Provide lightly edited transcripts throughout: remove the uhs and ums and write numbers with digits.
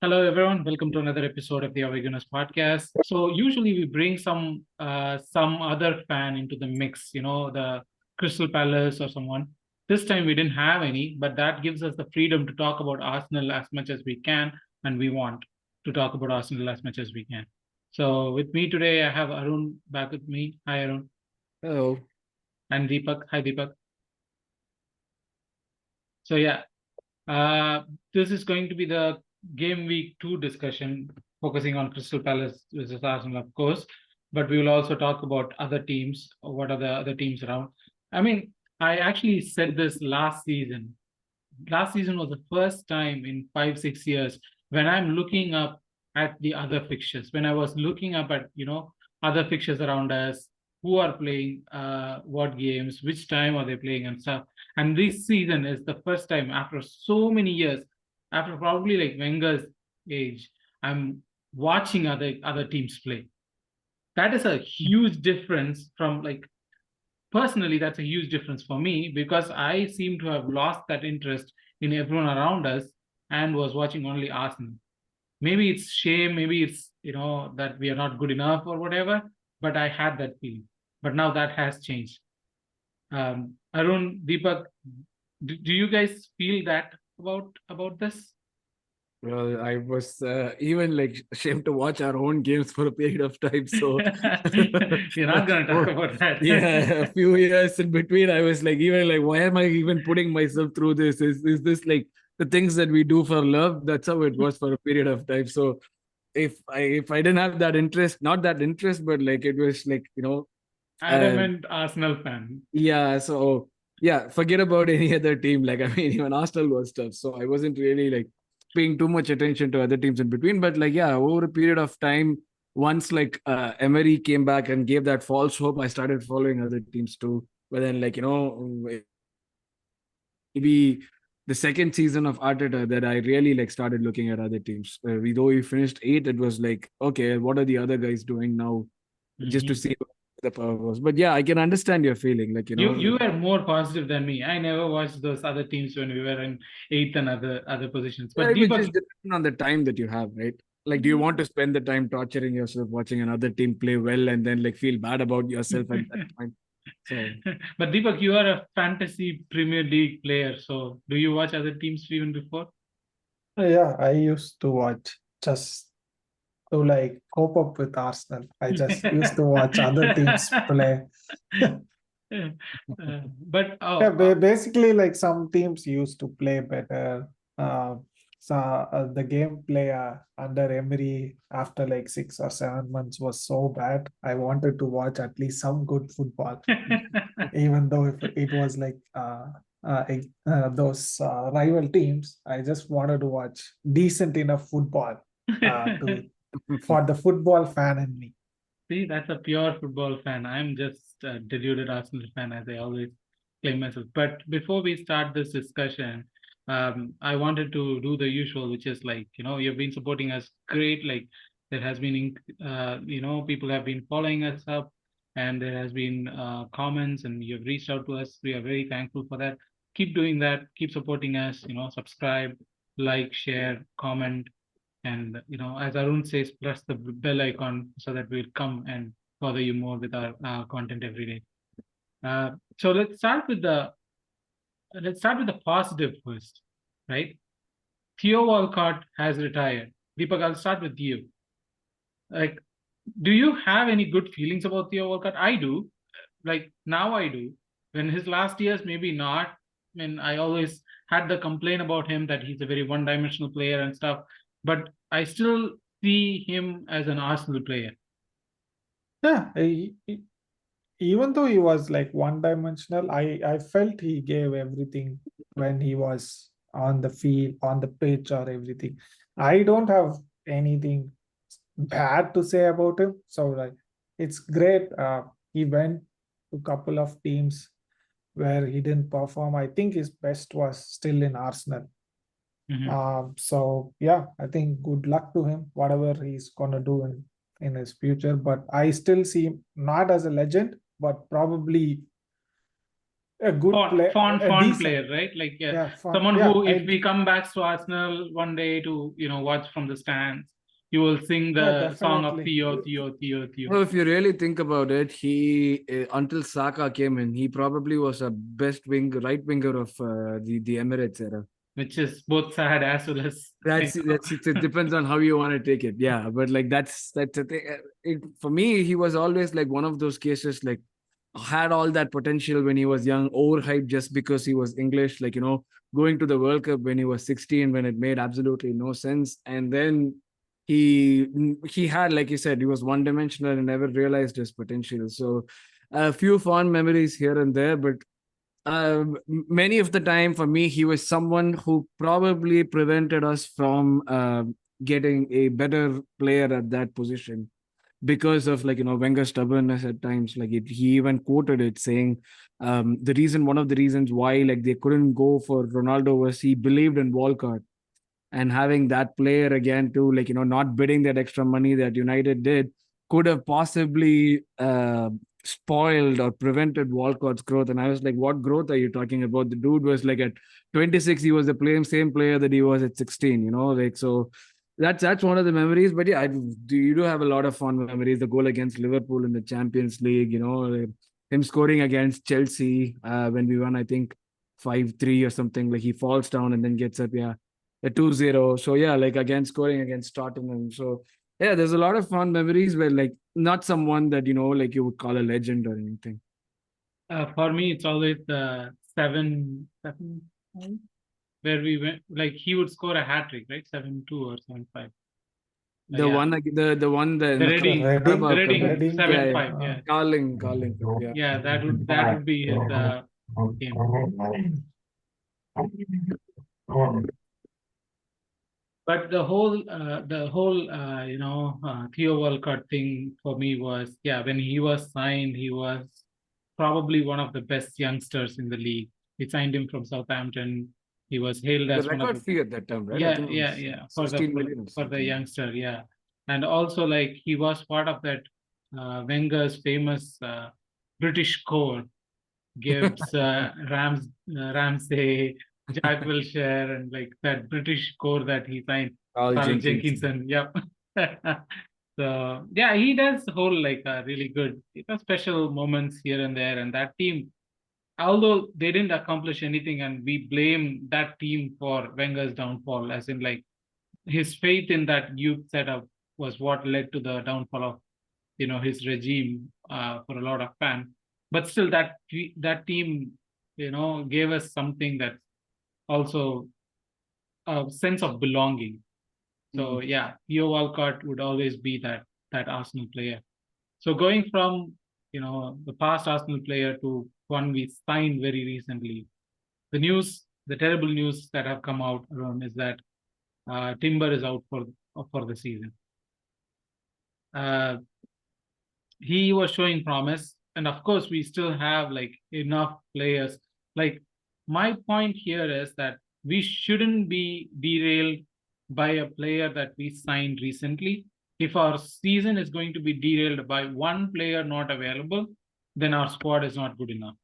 Hello, everyone. Welcome to another episode of the Gooners podcast. So usually we bring some other fan into the mix, the Crystal Palace or someone. This time we didn't have any, but that gives us the freedom to talk about Arsenal as much as we can, and we want to talk about Arsenal as much as we can. So with me today, I have Arun back with me. Hi, Arun. Hello. And Deepak. Hi, Deepak. So yeah, this is going to be the game week 2 discussion, focusing on Crystal Palace versus Arsenal, of course. But we will also talk about other teams. What are the other teams around? I mean, I actually said this last season. Last season was the first time in 5, 6 years when I'm looking up at the other fixtures. When I was looking up at other fixtures around us, who are playing what games, which time are they playing, and stuff. And this season is the first time after so many years, after probably like Wenger's age, I'm watching other teams play. That is a huge difference from like personally, that's a huge difference for me because I seem to have lost that interest in everyone around us and was watching only Arsenal. Maybe it's shame, maybe it's that we are not good enough or whatever, but I had that feeling. But now that has changed. Arun, Deepak, do you guys feel that about this? Well, I was even like ashamed to watch our own games for a period of time. So You're not going to talk about that. yeah, a few years in between, I was like, even like, why am I even putting myself through this? Is this like the things that we do for love? That's how it was for a period of time. So if I didn't have that interest, not that interest, but like it was like Adamant Arsenal fan. yeah. So yeah, forget about any other team. Like I mean, even Arsenal was tough. So I wasn't really like paying too much attention to other teams in between. But like yeah, over a period of time, once like Emery came back and gave that false hope, I started following other teams too. But then like maybe the second season of Arteta that I really like started looking at other teams. Though we finished 8th, it was like okay, what are the other guys doing now? Just to see what the power was. But yeah, I can understand your feeling. Like You were more positive than me. I never watched those other teams when we were in eighth and other positions. yeah, But it would Deepak, just depend on the time that you have, right? Like, do you want to spend the time torturing yourself watching another team play well and then like feel bad about yourself at that point? So but Deepak, you are a fantasy Premier League player. So do you watch other teams even before? Yeah, I used to watch just to like cope up with Arsenal. I just used to watch other teams play. But Yeah, basically, like some teams used to play better. Uh, the gameplay under Emery after like 6 or 7 months was so bad. I wanted to watch at least some good football, even though if it was like those rival teams. I just wanted to watch decent enough football for the football fan in me. See, that's a pure football fan. I'm just a deluded Arsenal fan, as I always claim myself. But before we start this discussion, I wanted to do the usual, which is like, you've been supporting us great. Like, there has been, people have been following us up, and there has been comments, and you've reached out to us. We are very thankful for that. Keep doing that. Keep supporting us. Subscribe, like, share, comment, and as Arun says, press the bell icon so that we'll come and bother you more with our content every day. So let's start with the positive first, right? Theo Walcott has retired. Deepak, I'll start with you. Like, do you have any good feelings about Theo Walcott? I do. Like now I do. When his last years, maybe not. I mean, I always had the complaint about him that he's a very one-dimensional player and stuff. But I still see him as an Arsenal player. Yeah, even though he was like one-dimensional, I felt he gave everything when he was on the field, on the pitch, or everything. I don't have anything bad to say about him. So like, it's great. He went to a couple of teams where he didn't perform. I think his best was still in Arsenal. So yeah, I think good luck to him, whatever he's gonna do in his future. But I still see him not as a legend, but probably a good player, a Fun decent. player, right? Like Yeah, fun. someone Yeah, who, if we come back to Arsenal one day to watch from the stands, you will sing the song of definitely. Theo, Theo, Theo, Theo, Well, if you really think about it, he until Saka came in, he probably was a best right winger of the Emirates era. which is both sad as well as It depends on how you want to take it. Yeah, but like that's the thing. For me, he was always like one of those cases, like had all that potential when he was young, overhyped just because he was English, like going to the World Cup when he was 16, when it made absolutely no sense. And then he had, like you said, he was one-dimensional and never realized his potential. So a few fond memories here and there, but many of the time for me, he was someone who probably prevented us from getting a better player at that position because of Wenger's stubbornness at times. Like he even quoted it saying one of the reasons why like they couldn't go for Ronaldo was he believed in Walcott, and having that player again too, like not bidding that extra money that United did could have possibly spoiled or prevented Walcott's growth. And I was like, what growth are you talking about? The dude was like at 26, he was the same player that he was at 16, like. So that's one of the memories. But yeah, you do have a lot of fun memories. The goal against Liverpool in the Champions League, like him scoring against Chelsea when we won, I think 5-3 or something. Like he falls down and then gets up. Yeah, a 2-0. So yeah, like again scoring against Tottenham. So yeah, there's a lot of fond memories where like not someone that like you would call a legend or anything. for me, it's always the 7-5, where we went, like he would score a hat trick, right? 7-2 or 7-5. The one The Reading, Reading, the Reading Reading, 7-5. yeah. Yeah, Carling. Yeah. yeah, that would be his game. But the whole Theo Walcott thing for me was, yeah, when he was signed, he was probably one of the best youngsters in the league. We signed him from Southampton. He was hailed The as one of record the fee at that time, right? I yeah, think it yeah, was yeah, 16 million or for the something. youngster, yeah. And also like he was part of that Wenger's famous British core. Gibbs, Ramsey, Jack Wilshere, and like that British core that he signed. Carl Carl Jenkinson. Jenkinson, yep. So yeah, he does hold like a really good, special moments here and there. And that team, although they didn't accomplish anything, and we blame that team for Wenger's downfall, as in like his faith in that youth setup was what led to the downfall of his regime for a lot of fans. But still, that team gave us something that's also a sense of belonging. So yeah, Theo Walcott would always be that Arsenal player. So going from the past Arsenal player to one we signed very recently, the terrible news that have come out around is that Timber is out for the season. He was showing promise, and of course we still have like enough players. Like my point here is that we shouldn't be derailed by a player that we signed recently. If our season is going to be derailed by one player not available, then our squad is not good enough.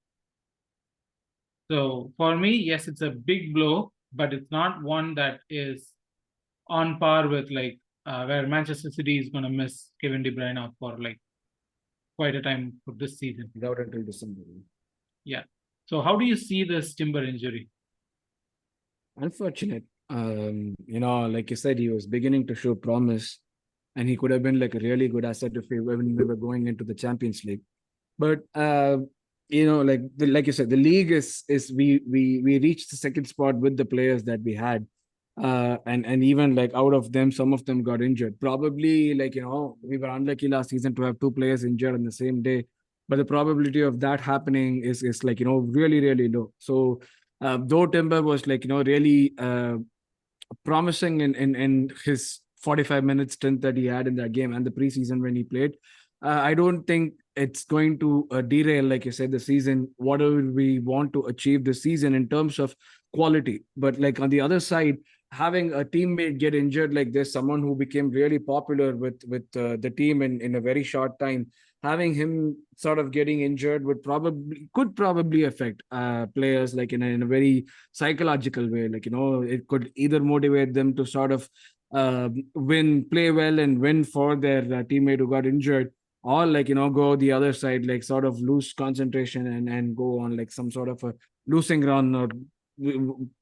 So for me, yes, it's a big blow, but it's not one that is on par with like where Manchester City is going to miss Kevin De Bruyne for like quite a time for this season. Without until December. Yeah. So how do you see this Timber injury? Unfortunate. Like you said, he was beginning to show promise, and he could have been like a really good asset when we were going into the Champions League. But like you said, the league is we reached the second spot with the players that we had. And even like out of them, some of them got injured. Probably like we were unlucky last season to have two players injured on the same day, but the probability of that happening is like really really low. So Though Timber was like, really promising in his 45-minute stint that he had in that game and the preseason when he played. I don't think it's going to derail, like you said, the season, whatever we want to achieve this season in terms of quality. But like on the other side, having a teammate get injured like this, someone who became really popular with the team in a very short time, having him sort of getting injured could probably affect players like in a very psychological way. Like, it could either motivate them to sort of play well and win for their teammate who got injured, or like, go the other side, like sort of lose concentration and go on like some sort of a losing run, or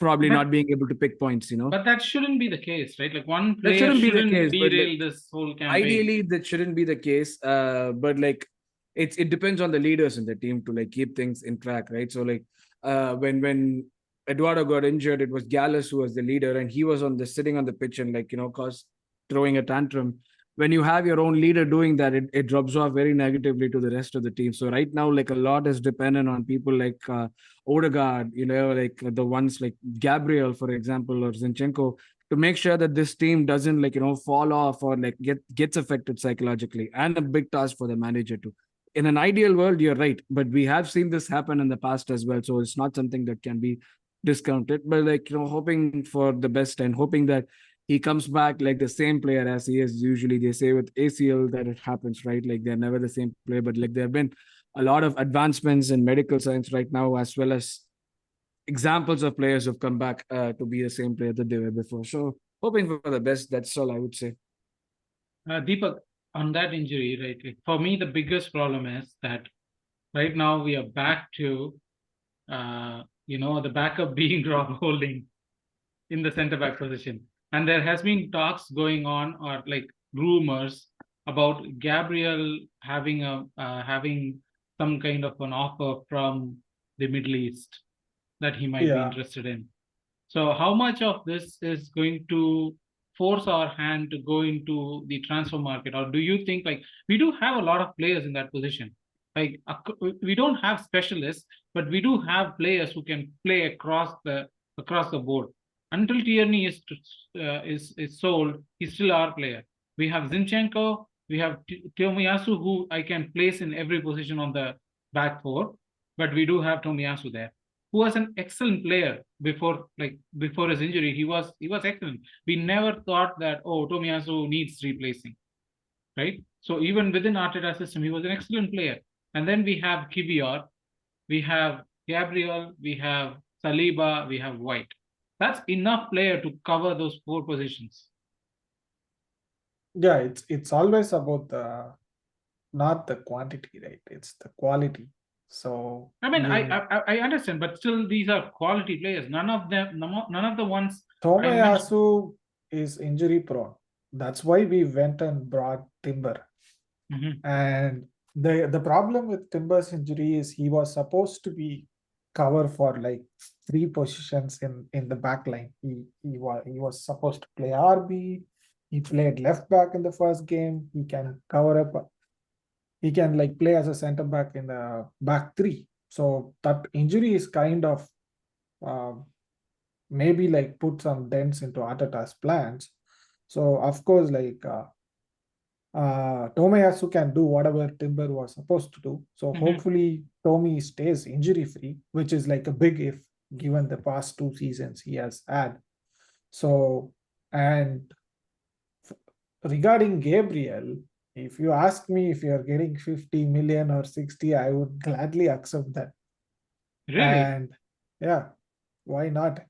probably But not being able to pick points. but that shouldn't be the case, right? Like one That player shouldn't be the shouldn't case, but derail like, this whole campaign. ideally that shouldn't be the case, but like it depends on the leaders in the team to like keep things in track, right? So like when Eduardo got injured, it was Gallus who was the leader, and he was on the sitting on the pitch and like, cause throwing a tantrum. When you have your own leader doing that, it rubs off very negatively to the rest of the team. So right now, like a lot is dependent on people like Odegaard, like the ones like Gabriel, for example, or Zinchenko, to make sure that this team doesn't like, fall off or like gets affected psychologically. And a big task for the manager too. In an ideal world, you're right, but we have seen this happen in the past as well, so it's not something that can be discounted. But like, hoping for the best and hoping that he comes back like the same player as he is. Usually they say with ACL that it happens, right? Like they're never the same player, but like there have been a lot of advancements in medical science right now, as well as examples of players who've come back to be the same player that they were before. So hoping for the best. That's all I would say. Deepak, on that injury, right? Like for me, the biggest problem is that right now we are back to, the backup being Rob Holding in the centre back position. And there has been talks going on, or like rumors about Gabriel having some kind of an offer from the Middle East that he might be Yeah. interested in. So how much of this is going to force our hand to go into the transfer market? Or do you think, like, we do have a lot of players in that position? Like, we don't have specialists, but we do have players who can play across the board. Until Tierney is sold, he's still our player. We have Zinchenko, we have Tomiyasu, who I can place in every position on the back four, but we do have Tomiyasu there, who was an excellent player before his injury. He was excellent. We never thought that, oh, Tomiyasu needs replacing, right? So even within Arteta's system, he was an excellent player. And then we have Kivior, we have Gabriel, we have Saliba, we have White. That's enough player to cover those four positions. Yeah, it's always about not the quantity, right? It's the quality. So I mean, I understand, but still, these are quality players. None of the ones I mentioned. Tomiyasu is injury prone. That's why we went and brought Timber. Mhm. And the problem with Timber's injury is he was supposed to be cover for like three positions in the back line. He was supposed to play RB. He played left back in the first game. He can cover up. He can like play as a center back in the back three. So that injury is kind of maybe like put some dents into Arteta's plans. So of course, like Tomiyasu can do whatever Timber was supposed to do. So hopefully Tommy stays injury free, which is like a big if given the past 2 seasons he has had. So, and regarding Gabriel, if you ask me if you're getting 50 million or 60, I would gladly accept that. Really? And yeah, why not?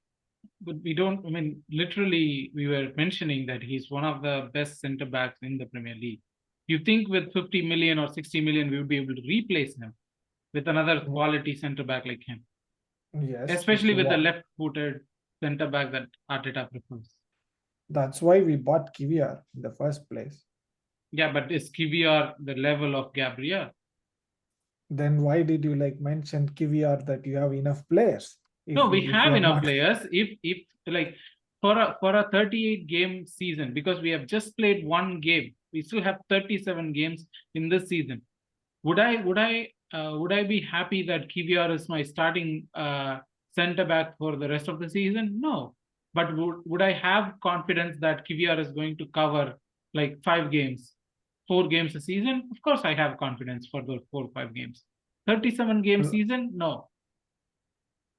But we don't, I mean, literally, we were mentioning that he's one of the best centre backs in the Premier League. You think with 50 million or 60 million, we would be able to replace him with another quality centre back like him? Yes. Especially with the left-footed centre back that Arteta prefers. That's why we bought Kivior in the first place. Yeah, but is Kivior the level of Gabriel? Then why did you like mention Kivior that you have enough players? No, we have enough players. If like for a 38 game season, because we have just played one game, we still have 37 games in this season. Would I be happy that Kivior is my starting center back for the rest of the season? No. But would I have confidence that Kivior is going to cover like 5 games, 4 games a season? Of course, I have confidence for those 4 or 5 games. 37-game season? No.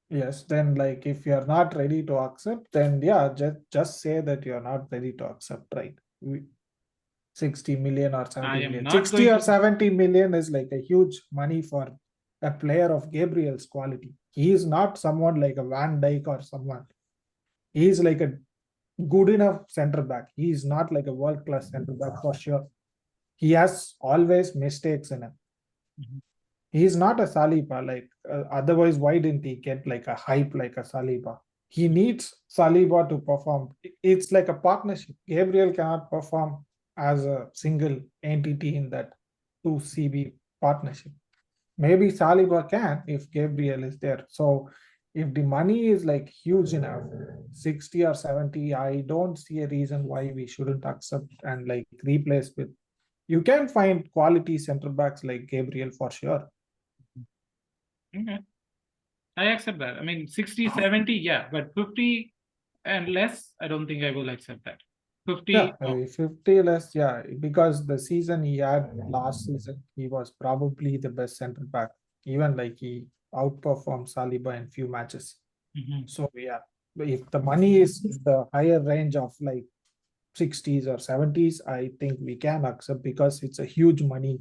Yes, then like if you're not ready to accept, then yeah, just say that you're not ready to accept, right? 60 million or I 70 am million. not 60 going or to. 70 million is like a huge money for a player of Gabriel's quality. He is not someone like a Van Dijk or someone. He is like a good enough center back. He is not like a world class center back for sure. He has always mistakes in him. Mhm. He's not a Saliba. Like otherwise, why didn't he get like a hype like a Saliba? He needs Saliba to perform. It's like a partnership. Gabriel cannot perform as a single entity in that 2CB partnership. Maybe Saliba can if Gabriel is there. So if the money is like huge enough, 60 or 70, I don't see a reason why we shouldn't accept and like replace with. You can find quality center backs like Gabriel for sure. Okay. I accept that. I mean, 60, 70, yeah, but 50 and less, I don't think I will accept that. 50, Yeah, no. 50 less, yeah, because the season he had last season, he was probably the best center back. Even like he outperformed Saliba in few matches. Mhm. So yeah, but if the money is the higher range of like 60s or 70s, I think we can accept because it's a huge money.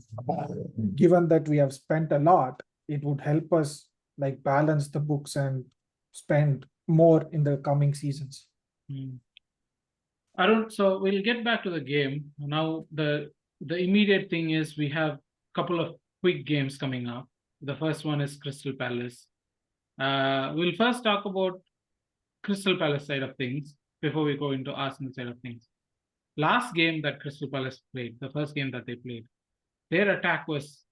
Given that we have spent a lot, it would help us like balance the books and spend more in the coming seasons. Mm. Arun, so we'll get back to the game. Now, the immediate thing is we have a couple of quick games coming up. The first one is Crystal Palace. We'll first talk about Crystal Palace side of things before we go into Arsenal side of things. Last game that Crystal Palace played, the first game that they played, their attack was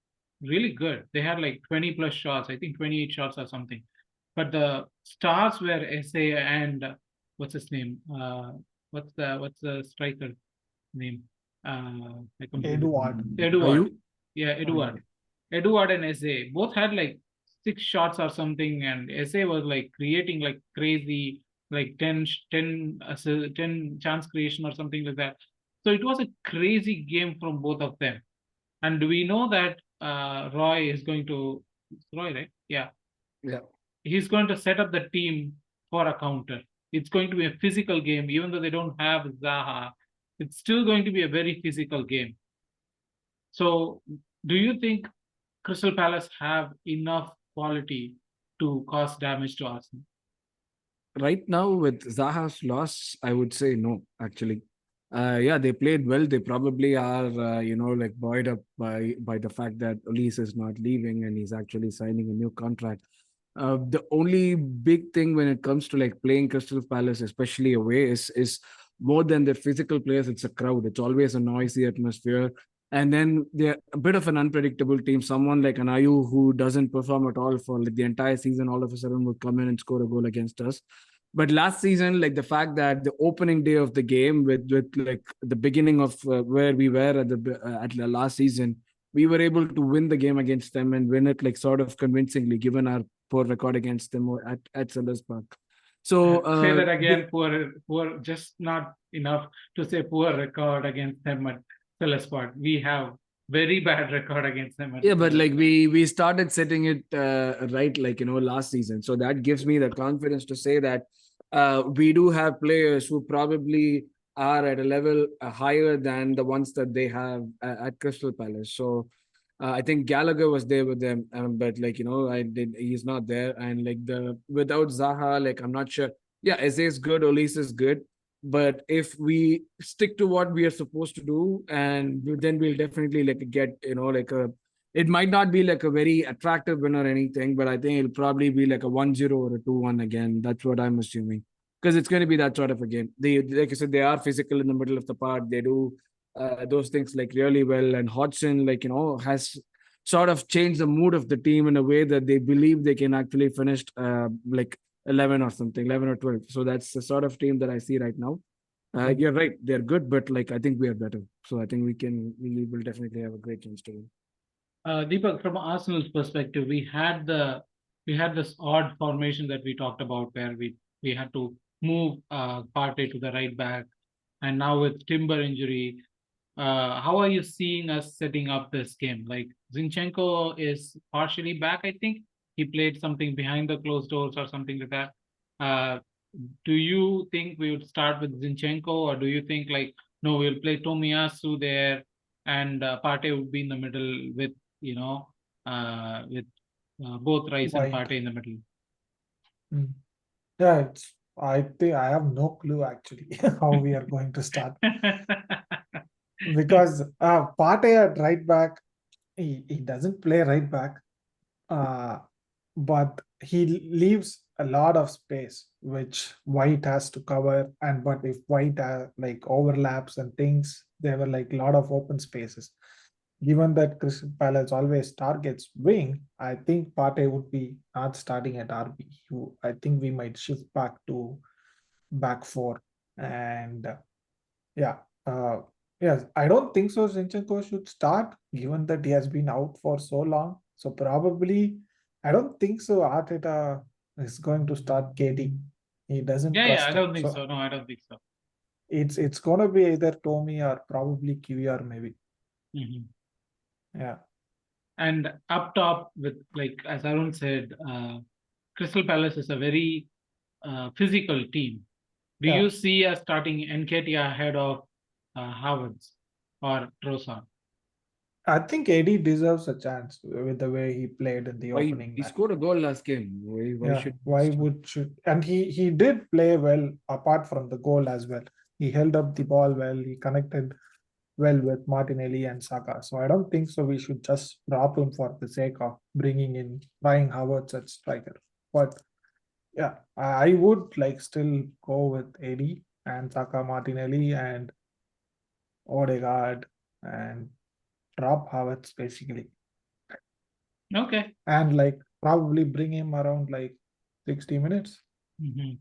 really good. They had like 20 plus shots, I think 28 shots or something. But the stars were SA and what's his name? What's the striker name? I completely Eduard. Are Eduard. you? Yeah, Oh, yeah. Eduard. Eduard and SA both had like 6 shots or something, and SA was like creating like crazy, like 10 chance creation or something like that. So it was a crazy game from both of them. And we know that Roy is going to Roy, right? Yeah, Yeah. he's going to set up the team for a counter. It's going to be a physical game, even though they don't have Zaha. It's still going to be a very physical game. So, do you think Crystal Palace have enough quality to cause damage to Arsenal? Right now, with Zaha's loss, I would say no, actually. Yeah, they played well. They probably are, like buoyed up by the fact that Elise is not leaving and he's actually signing a new contract. The only big thing when it comes to like playing Crystal Palace, especially away, is more than the physical players. It's a crowd. It's always a noisy atmosphere, and then they're a bit of an unpredictable team. Someone like an Ayu who doesn't perform at all for like the entire season, all of a sudden would come in and score a goal against us. But last season, like the fact that the opening day of the game with like the beginning of where we were at the last season, we were able to win the game against them and win it like sort of convincingly, given our poor record against them at Sellers Park. So Say that again, poor, just not enough to say poor record against them at Telesport. We have very bad record against them at yeah, but like Telesport. we started setting it right, like last season. So that gives me the confidence to say that we do have players who probably are at a level higher than the ones that they have at Crystal Palace. So I think Gallagher was there with them, but like he's not there, and like the without Zaha, like I'm not sure. Yeah, Eze is good, Olise is good, but if we stick to what we are supposed to do, and then we'll definitely like get like a. It might not be like a very attractive win or anything, but I think it'll probably be like a 1-0 or a 2-1 again. That's what I'm assuming, because it's going to be that sort of a game. They, like I said, they are physical in the middle of the park. They do those things like really well. And Hodgson, like, has sort of changed the mood of the team in a way that they believe they can actually finish like 11 or something, 11 or 12. So that's the sort of team that I see right now. You're right. They're good, but like, I think we are better. So I think we will definitely have a great chance to win. Deepak, from Arsenal's perspective, we had the we had this odd formation that we talked about where we had to move Partey to the right back, and now with Timber injury, how are you seeing us setting up this game? Like Zinchenko is partially back, I think. He played something behind the closed doors or something like that. Uh, do you think we would start with Zinchenko, or do you think like no, we'll play Tomiyasu there, and Partey would be in the middle with with both Rice and White. Partey in the middle? Mm. Yeah, I think I have no clue actually how we are going to start because Partey at right back, he doesn't play right back, uh, but he leaves a lot of space which White has to cover. And but if White like overlaps and things, there were like a lot of open spaces. Given that Crystal Palace always targets wing, I think Partey would be not starting at RB. I think we might shift back to back four. And yeah, yes, I don't think so. Zinchenko should start, given that he has been out for so long. So probably, I don't think so. Arteta is going to start KD. He doesn't Yeah, I trust him. don't think So so. No, I don't think so. it's gonna be either Tommy or probably QR maybe. Mhm. Yeah. And up top, with like as Arun said, Crystal Palace is a very physical team. Do Yeah. you see us starting Nketiah ahead of Havertz or Trossard? I think AD deserves a chance with the way he played in the Why opening he match. scored a goal last game? Why Yeah, should why would should and he did play well apart from the goal as well. He held up the ball well, he connected well with Martinelli and Saka. So I don't think so we should just drop him for the sake of bringing in Ryan Havertz at striker. But yeah, I would like still go with AD and Saka, Martinelli and Odegaard and drop Havertz basically. Okay. And like probably bring him around like 60 minutes. Mhm.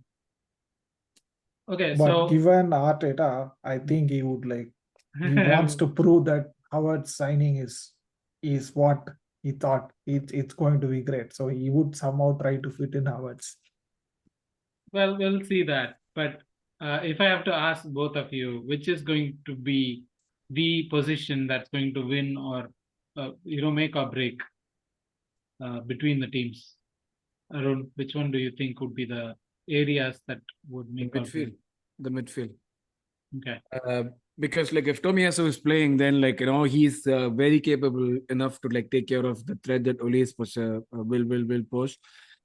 Okay, But so given Arteta, I think he would like he wants to prove that Howard's signing is what he thought it's going to be great. So he would somehow try to fit in Howard's. well, we'll see that. But if I have to ask both of you, which is going to be the position that's going to win or make or break between the teams? Arun, which one do you think would be the areas that would the make or break? midfield? The midfield. Okay. Because like if Tomiyasu is playing, then like he's very capable enough to like take care of the threat that Ole's will push.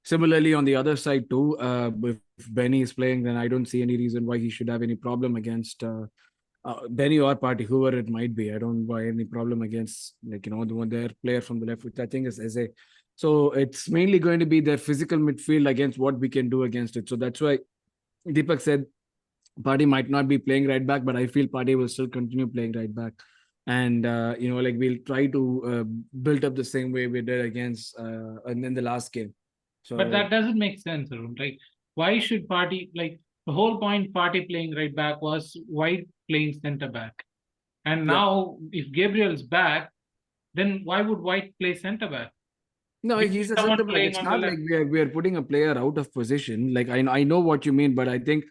Similarly, on the other side too, if Benny is playing, then I don't see any reason why he should have any problem against Benny or Party, whoever it might be. I don't buy any problem against like the one their player from the left, which I think is Eze. So it's mainly going to be their physical midfield against what we can do against it. So that's why Deepak said Party might not be playing right back, but I feel Party will still continue playing right back. And like we'll try to build up the same way we did against and in the last game. So But that doesn't make sense, Arun. Like, why should Party like the whole point Party playing right back was White playing center back. And yeah. now if Gabriel's back, then why would White play center back? No, We need he's a someone center back. playing It's on the not left. like we are putting a player out of position. Like I know what you mean, but I think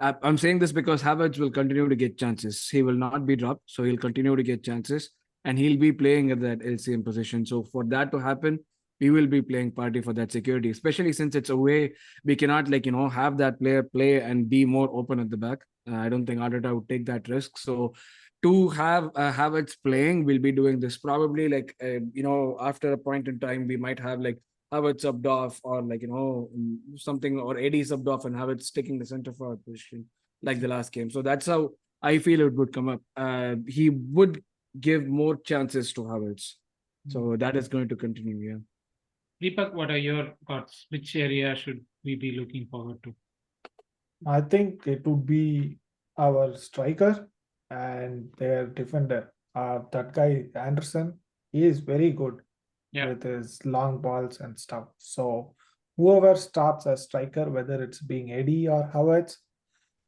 I'm saying this because Havertz will continue to get chances. He will not be dropped, so he'll continue to get chances, and he'll be playing at that LCM position. So for that to happen, we will be playing Party for that security, especially since it's away. We cannot like have that player play and be more open at the back. I don't think Arteta would take that risk. So to have Havertz playing, we'll be doing this probably like after a point in time we might have like Havertz subbed off or like something or AD subbed off and Havertz taking the center forward position like the last game. So that's how I feel it would come up. He would give more chances to Havertz. So that is going to continue. Yeah. Deepak, what are your thoughts? Which area should we be looking forward to? I think it would be our striker and their defender. That guy Anderson, he is very good with his long balls and stuff. So whoever starts as striker, whether it's being Eddie or Havertz,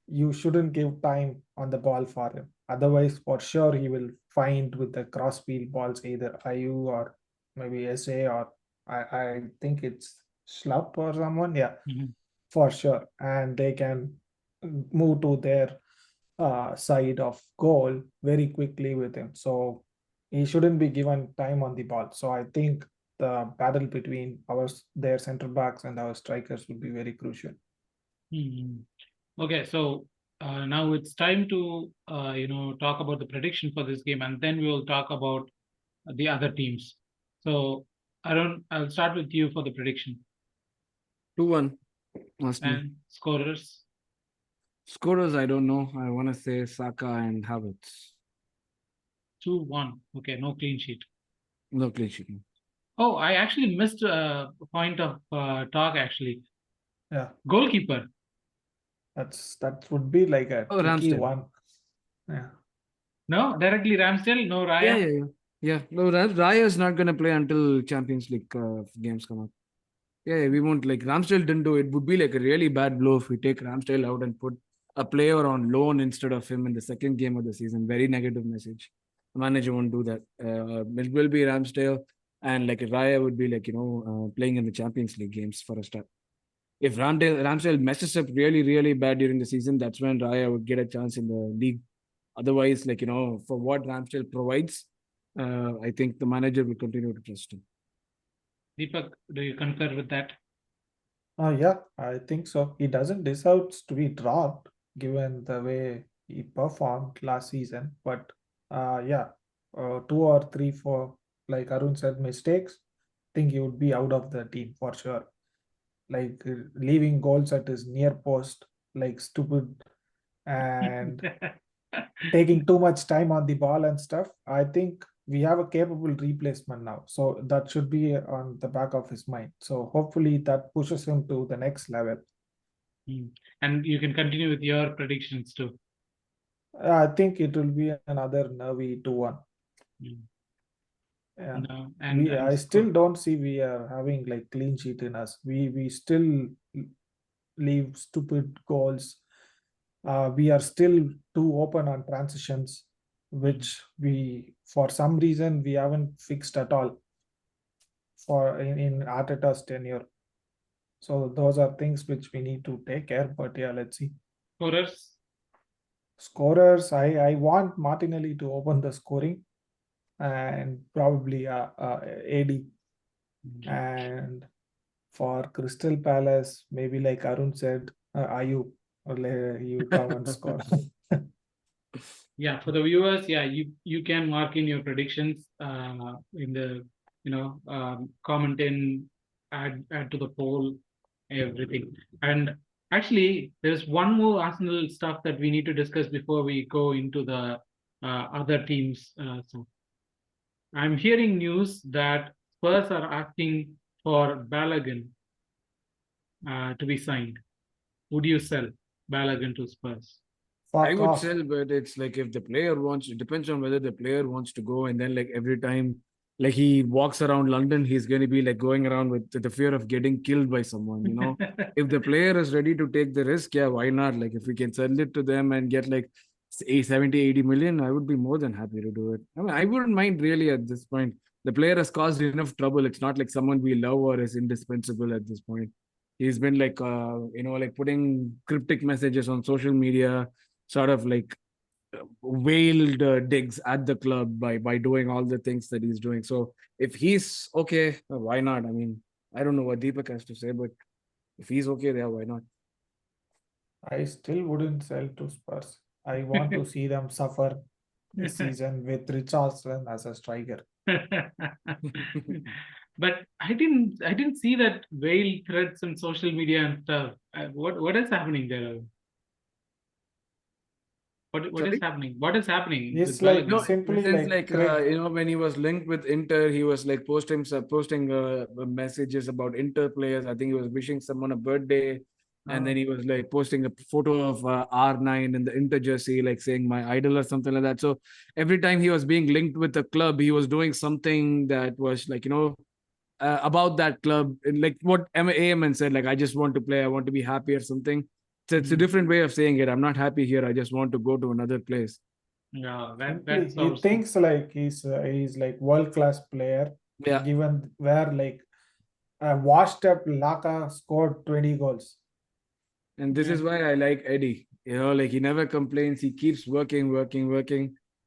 you shouldn't give time on the ball for him. Otherwise, for sure, he will find with the crossfield balls either IU or maybe SA or I think it's Schlupp or someone, yeah, Mhm. for sure. And they can move to their side of goal very quickly with him. So he shouldn't be given time on the ball. So I think the battle between their center backs and our strikers will be very crucial. Mhm. Okay, so now it's time to talk about the prediction for this game, and then we will talk about the other teams. So I'll start with you for the prediction 2-1 Arsenal. and scorers. Scorers, I don't know. I want to say Saka and Havertz. 2-1. Okay, no clean sheet. No clean sheet. Oh, I actually missed a point of talk actually. Yeah, Goalkeeper. that would be like a Oh, tricky Ramsdale. one. Yeah. No, directly Ramsdale, no Yeah, Raya. yeah, yeah. Yeah, no, Raya is not going to play until Champions League games come up. Yeah, we won't like Ramsdale didn't do it. Would be like a really bad blow if we take Ramsdale out and put a player on loan instead of him in the second game of the season. Very negative message. The manager won't do that. It will be Ramsdale and like Raya would be like playing in the Champions League games for a start. If Ramsdale messes up really really bad during the season, that's when Raya would get a chance in the league. Otherwise, for what Ramsdale provides, I think the manager will continue to trust him. Deepak, do you concur with that? Yeah, I think so. He doesn't deserve to be dropped given the way he performed last season. But yeah, 2 or 3, 4, like Arun said, mistakes. I think he would be out of the team for sure. Like leaving goals at his near post, like stupid, and taking too much time on the ball and stuff. I think we have a capable replacement now. So that should be on the back of his mind. So hopefully that pushes him to the next level. And you can continue with your predictions too. I think it will be another nervy 2-1. Mm. Yeah. No, and I still don't see we are having like clean sheet in us. We still leave stupid goals. We are still too open on transitions, which we for some reason we haven't fixed at all for in Arteta's tenure. So those are things which we need to take care. But yeah, let's see. scorers. Scorers, I want Martinelli to open the scoring and probably AD. And for Crystal Palace, maybe like Arun said, Ayu, you come and score. Yeah, for the viewers, yeah, you can mark in your predictions in the comment in, add to the poll, everything. And actually, there's one more Arsenal stuff that we need to discuss before we go into the other teams. So I'm hearing news that Spurs are asking for Balogun to be signed. Would you sell Balogun to Spurs? I Fuck would off. sell, but it's like if the player wants, it depends on whether the player wants to go. And then, like, every time, like, he walks around London, he's going to be like going around with the fear of getting killed by someone, you know. If the player is ready to take the risk, yeah, why not? Like, if we can sell it to them and get like 70, 80 million, I would be more than happy to do it. I mean, I wouldn't mind really at this point. The player has caused enough trouble. It's not like someone we love or is indispensable at this point. He's been like, like putting cryptic messages on social media, sort of like veiled digs at the club by doing all the things that he's doing. So if he's okay, why not? I mean, I don't know what Deepak has to say, but if he's okay, yeah, why not? I still wouldn't sell to Spurs. I want to see them suffer this season with Richarlison as a striker. But I didn't see that veil threads on social media and stuff. What is happening there? What is Sorry? happening? What is happening with It's like No, Balogun? in the simply sense like like when he was linked with Inter, he was like posting messages about Inter players. I think he was wishing someone a birthday, and then he was like posting a photo of R9 in the Inter jersey, like saying my idol or something like that. So every time he was being linked with the club, he was doing something that was like about that club, and like what AMN said, like I just want to play, I want to be happy or something. So it's a different way of saying it. I'm not happy here. I just want to go to another place. Yeah, simply that he sounds. thinks like he's like world class player, Yeah. given where like washed up Laka scored 20 goals. And this is why I like Eddie. Like he never complains. He keeps working.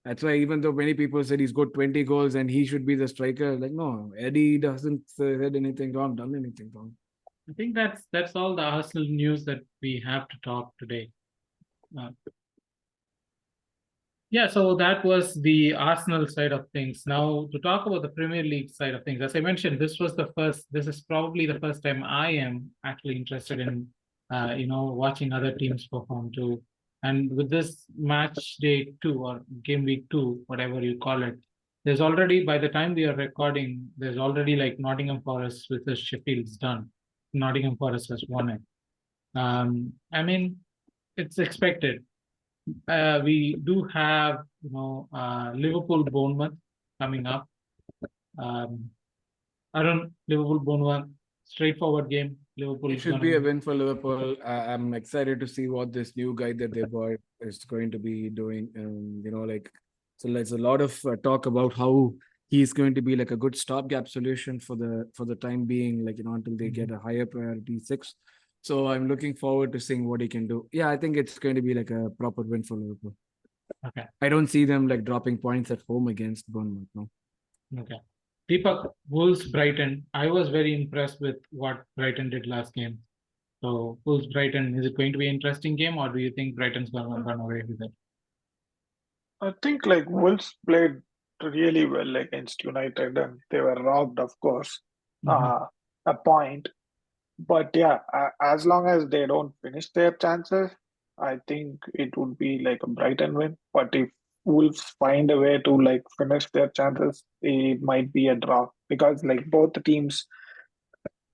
That's why even though many people said he's got 20 goals and he should be the striker, like no, Eddie doesn't said anything wrong, done anything wrong. I think that's all the Arsenal news that we have to talk today. Yeah, so that was the Arsenal side of things. Now to talk about the Premier League side of things, as I mentioned, this is probably the first time I am actually interested in, watching other teams perform too. And with this match day 2 or game week 2, whatever you call it, there's already, by the time we are recording, there's already like Nottingham Forest with the Sheffield's done. Nottingham Forest has won it. I mean, it's expected. We do have, Liverpool Bournemouth coming up. Liverpool Bournemouth, straightforward game. Liverpool It should be a win for Liverpool. I'm excited to see what this new guy that they bought is going to be doing. So there's a lot of talk about how he's going to be like a good stopgap solution for the time being, until they get a higher priority 6. So I'm looking forward to seeing what he can do. Yeah, I think it's going to be like a proper win for Liverpool. Okay. I don't see them like dropping points at home against Bournemouth. No. Okay. Deepak, Wolves Brighton. I was very impressed with what Brighton did last game. So Wolves Brighton, is it going to be an interesting game, or do you think Brighton's going to run away with it? I think like Wolves played really well against United and they were robbed, of course, a point. But yeah, as long as they don't finish their chances, I think it would be like a Brighton win. But if Wolves find a way to like finish their chances, it might be a draw because like both the teams,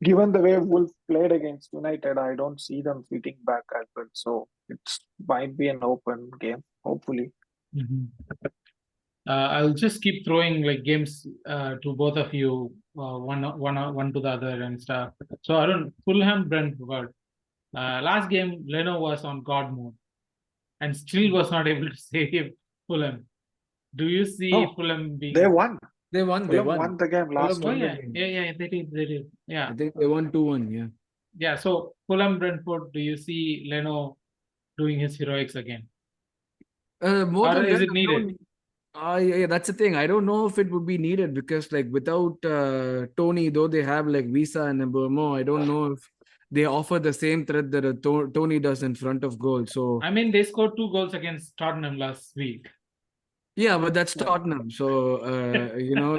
given the way Wolves played against United, I don't see them fighting back as well. So it might be an open game, hopefully. I'll just keep throwing like games to both of you, one to the other and stuff. So Arun, Fulham Brentford. Last game, Leno was on God mode and still was not able to save Fulham. Do you see Fulham being? They won. Fulham won the game last Oh week. yeah, they did. Yeah. I think they won 2-1. Yeah. Yeah. So Fulham Brentford, do you see Leno doing his heroics again? More Or than is that, it needed? Yeah, that's the thing. I don't know if it would be needed because, like, without Tony, though they have like Visa and Mbomo, I don't know if they offer the same threat that Tony does in front of goal. So I mean, they scored 2 goals against Tottenham last week. yeah, but that's Tottenham. So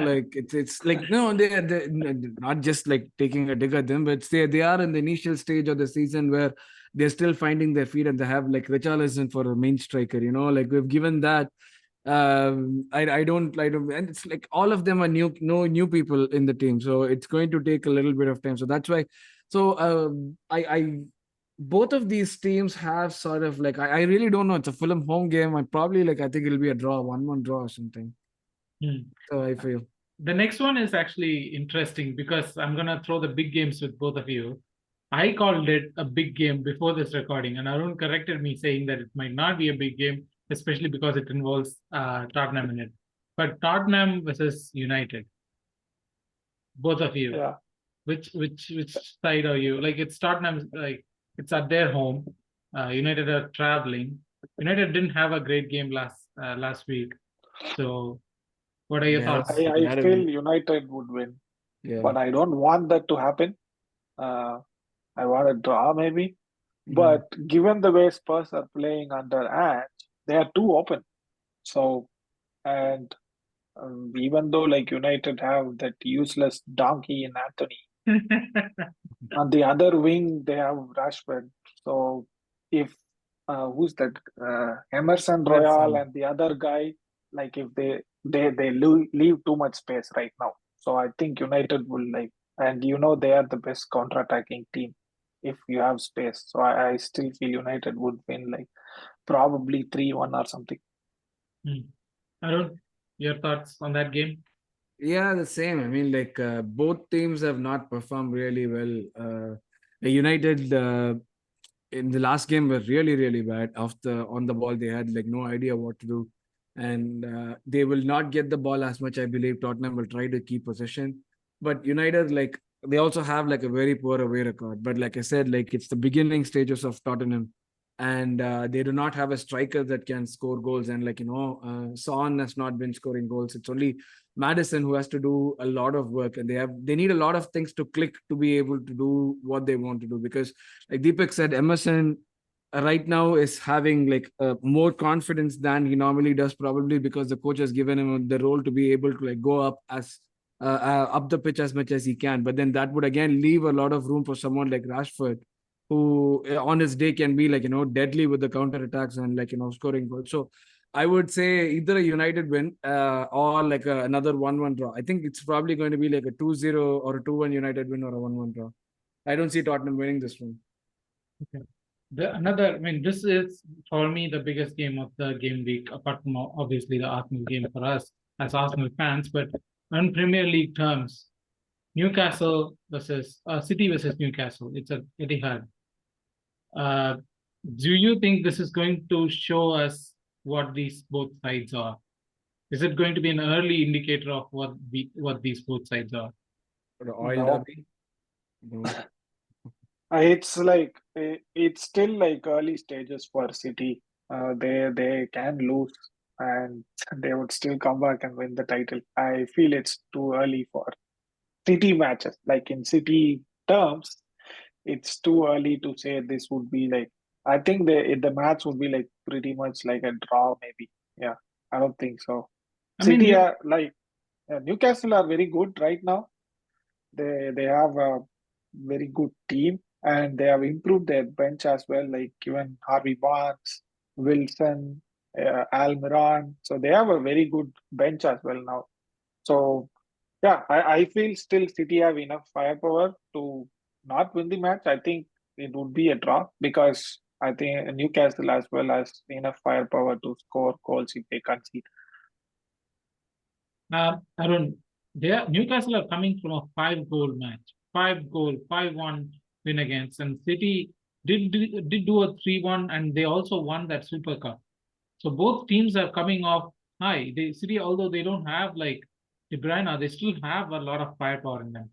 like it's like no, they're not just like taking a dig at them, but they are in the initial stage of the season where they're still finding their feet and they have like Richarlison for a main striker. Like we've given that. I don't, and it's like all of them are new people in the team, so it's going to take a little bit of time. So that's why. So I both of these teams have sort of like I really don't know. It's a Fulham home game. I think it'll be a draw, 1-1 draw or something. So I feel the next one is actually interesting because I'm gonna throw the big games with both of you. I called it a big game before this recording, and Arun corrected me saying that it might not be a big game, especially because it involves Tottenham in it. But Tottenham versus United, both of you. Yeah. Which side are you? Like it's Tottenham, like it's at their home. United are traveling. United didn't have a great game last week. So what are your thoughts? I feel United would win. Yeah. But I don't want that to happen. I want a draw maybe. But given the way Spurs are playing under Ange, they are too open. So, and even though like United have that useless donkey in Anthony, on the other wing they have Rashford. So if who's that Emerson Royal and the other guy, like if they leave too much space right now. So I think United will like, and they are the best counter-attacking team if you have space. So I still feel United would win like probably 3-1 or something. Arun, your thoughts on that game? Yeah, the same. I mean, like both teams have not performed really well. United in the last game were really, really bad. On the ball, they had like no idea what to do, and they will not get the ball as much. I believe Tottenham will try to keep possession, but United, like they also have like a very poor away record. But like I said, like it's the beginning stages of Tottenham, and they do not have a striker that can score goals. And like Son has not been scoring goals. It's only Madison who has to do a lot of work, and they need a lot of things to click to be able to do what they want to do. Because like Deepak said, Emerson right now is having like more confidence than he normally does, probably because the coach has given him the role to be able to like go up the pitch as much as he can. But then that would again leave a lot of room for someone like Rashford, who on his day can be like deadly with the counter attacks and like scoring goals. So I would say either a United win or like another 1-1 draw. I think it's probably going to be like a 2-0 or a 2-1 United win or a 1-1 draw. I don't see Tottenham winning this one. Okay. I mean, this is for me the biggest game of the game week, apart from obviously the Arsenal game for us as Arsenal fans. But on Premier League terms, Newcastle versus City versus Newcastle. It's at Etihad. Do you think this is going to show us what these both sides are? Is it going to be an early indicator of what these both sides are? The oil No. derby. No. It's like it's still like early stages for City. They can lose and they would still come back and win the title. I feel it's too early for City matches. Like in City terms, it's too early to say this would be like. I think the match would be like pretty much like a draw, maybe. Yeah, I don't think so. I mean, City are like Newcastle are very good right now. They have a very good team and they have improved their bench as well. Like even Harvey Barnes, Wilson, Almiron. So they have a very good bench as well now. So yeah, I feel still City have enough firepower to not win the match. I think it would be a draw because I think Newcastle as well has enough firepower to score goals if they concede. Arun, Newcastle are coming from a 5-goal match, 5-goal, 5-1 win against, and City did do a 3-1, and they also won that Super Cup. So both teams are coming off high. City, although they don't have like De Bruyne, they still have a lot of firepower in them.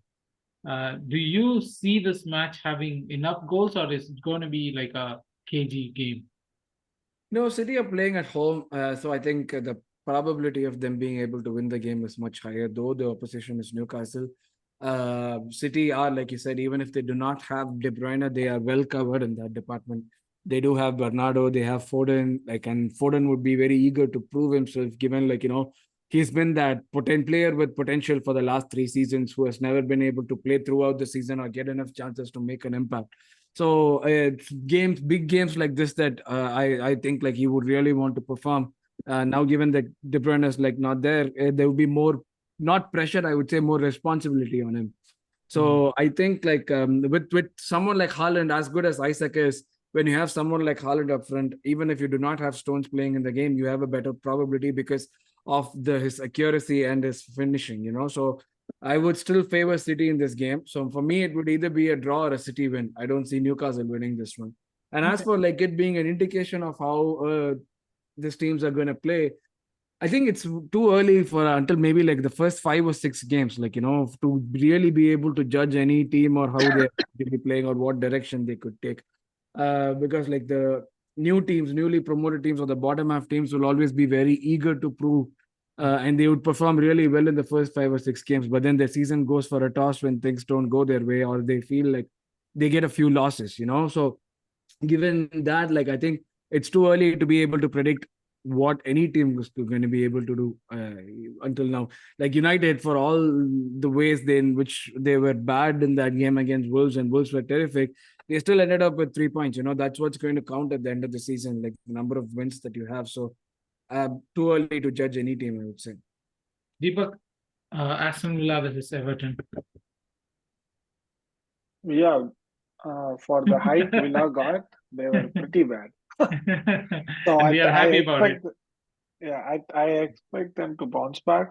Do you see this match having enough goals, or is it going to be like a cagey game? No, City are playing at home, so I think the probability of them being able to win the game is much higher, though the opposition is Newcastle. City are, like you said, even if they do not have De Bruyne, they are well covered in that department. They do have Bernardo, they have Foden, and Foden would be very eager to prove himself, given he's been that potent player with potential for the last 3 seasons who has never been able to play throughout the season or get enough chances to make an impact. So big games like this that I think like he would really want to perform. Now, given that De Bruyne is like not there, there will be more not pressure. I would say more responsibility on him. So I think like with someone like Haaland, as good as Isaac is, when you have someone like Haaland up front, even if you do not have Stones playing in the game, you have a better probability because of his accuracy and his finishing. So I would still favor City in this game. So for me, it would either be a draw or a City win. I don't see Newcastle winning this one. And as for like it being an indication of how these teams are going to play, I think it's too early for until maybe like the first 5 or 6 games, to really be able to judge any team or how they're really playing or what direction they could take. Because like the newly promoted teams or the bottom half teams will always be very eager to prove and they would perform really well in the first 5 or 6 games, but then the season goes for a toss when things don't go their way or they feel like they get a few losses. So given that, like I think it's too early to be able to predict what any team was going to be able to do until now. Like United, for all the ways in which they were bad in that game against Wolves and Wolves were terrific, they still ended up with 3 points. That's what's going to count at the end of the season, like the number of wins that you have. So too early to judge any team, I would say. Deepak, Aston Villa versus Everton. Yeah, for the hype Villa got, they were pretty bad. So And we are happy about it. Yeah, I expect them to bounce back.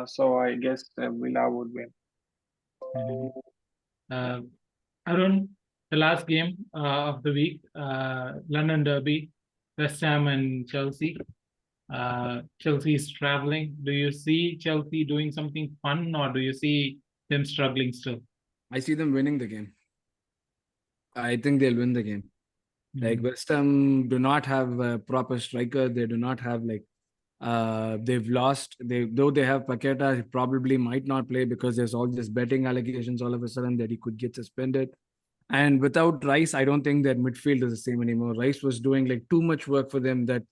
So I guess Villa would win. Arun, the last game of the week, London Derby, West Ham and Chelsea. Chelsea is traveling. Do you see Chelsea doing something fun, or do you see them struggling still? I see them winning the game. I think they'll win the game. Like West Ham do not have a proper striker. They do not have they've lost. Though they have Paqueta, he probably might not play because there's all this betting allegations all of a sudden that he could get suspended. And without Rice, I don't think that midfield is the same anymore. Rice was doing like too much work for them that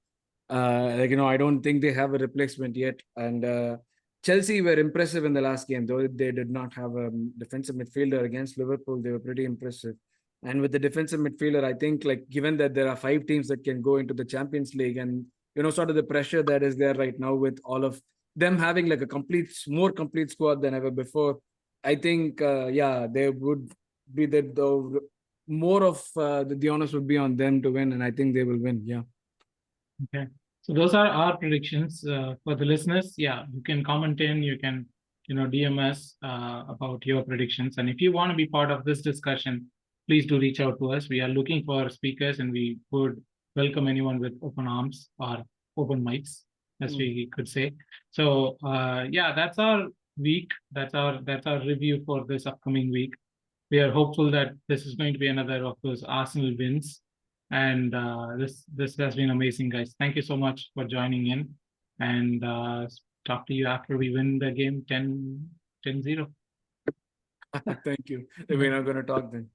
I don't think they have a replacement yet. And Chelsea were impressive in the last game, though they did not have a defensive midfielder against Liverpool. They were pretty impressive. And with the defensive midfielder, I think like given that there are 5 teams that can go into the Champions League, and sort of the pressure that is there right now with all of them having like a more complete squad than ever before, I think they would be the more of the onus would be on them to win, and I think they will win. Yeah. Okay. So those are our predictions for the listeners. Yeah, you can comment in, you can, DM us about your predictions. And if you want to be part of this discussion, please do reach out to us. We are looking for speakers and we would welcome anyone with open arms or open mics, as we could say. So that's our week. That's our review for this upcoming week. We are hopeful that this is going to be another of those Arsenal wins. And this has been amazing, guys. Thank you so much for joining in. And talk to you after we win the game 10-0. Thank you. We're not going to talk then.